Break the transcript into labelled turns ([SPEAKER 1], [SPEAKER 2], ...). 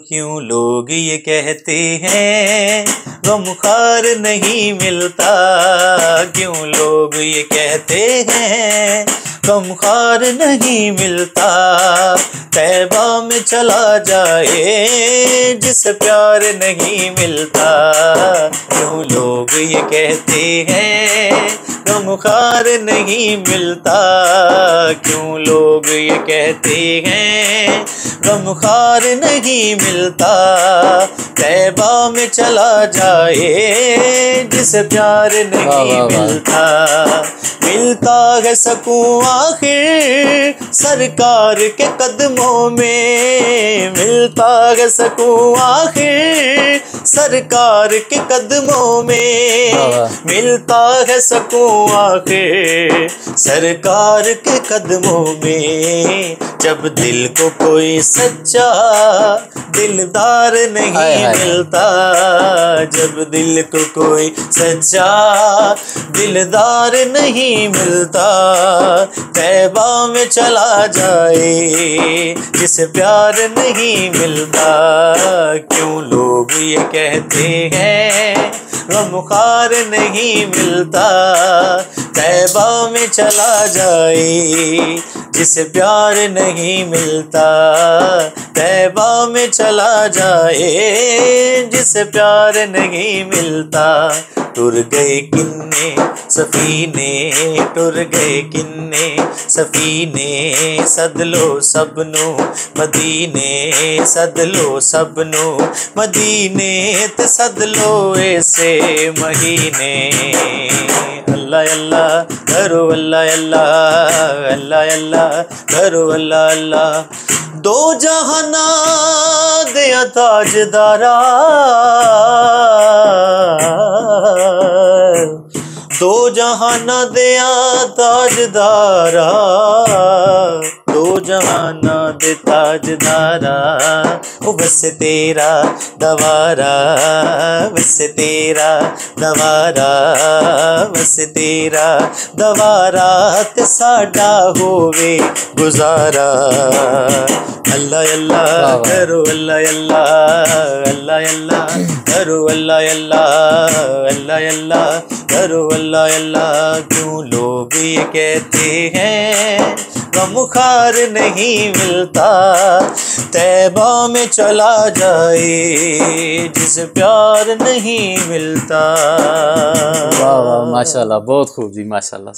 [SPEAKER 1] क्यों लोग ये कहते हैं गमख्वार नहीं मिलता, क्यों लोग ये कहते हैं गमख्वार नहीं मिलता। तैबा में चला जाए जिसे प्यार नहीं मिलता, क्यों लोग ये कहते हैं गमख्वार नहीं मिलता, क्यों लोग ये कहते हैं गमख्वार नहीं मिलता। तैबा में चला जाए जिसे प्यार नहीं मिलता, मिलता है सकून आखिर सरकार के कदमों में, मिलता है सकून आखिर सरकार के कदमों में, मिलता है सकून आखिर सरकार के कदमों में। जब दिल को कोई सच्चा दिलदार नहीं मिलता, जब दिल को कोई सच्चा दिलदार नहीं मिलता। तैबा में चला जाए जिसे प्यार नहीं मिलता, क्यों लोग ये कहते हैं गमख्वार नहीं मिलता। तैबा में चला जाए जिसे प्यार नहीं मिलता, तैबा में चला जाए जिसे प्यार नहीं मिलता। टुर गए किन्ने सफीने, टुर गए किन्ने सफीने, सदलो सबनो मदीने, सदलो सबनो मदीने, ते सदलो ऐसे महीने। अल्लाह अल्लाह करो अल्लाह अल्लाह, अल्लाह अल्लाह करो अल्लाह अल्लाह। दो जहाना दिया ताजदारा, दो जहाना दिया ताजदारा, दो जहाना दे ताजदारा। ओ बस तेरा दवारा, बस तेरा दवारा, बस तेरा दवारा, ते साडा होवे गुजारा। अल्लाह अल्लाह करो अल्लाह अल्लाह, अल्लाह अल्लाह करो अल्लाह अल्लाह, अल्लाह अल्लाह करो अल्लाह अल्लाह। क्यों लोग ये कहते हैं गमख्वार नहीं मिलता। तैबा में चला जाए जिसे प्यार नहीं मिलता।
[SPEAKER 2] वाह वाह माशाल्लाह, बहुत खूब जी माशाल्लाह।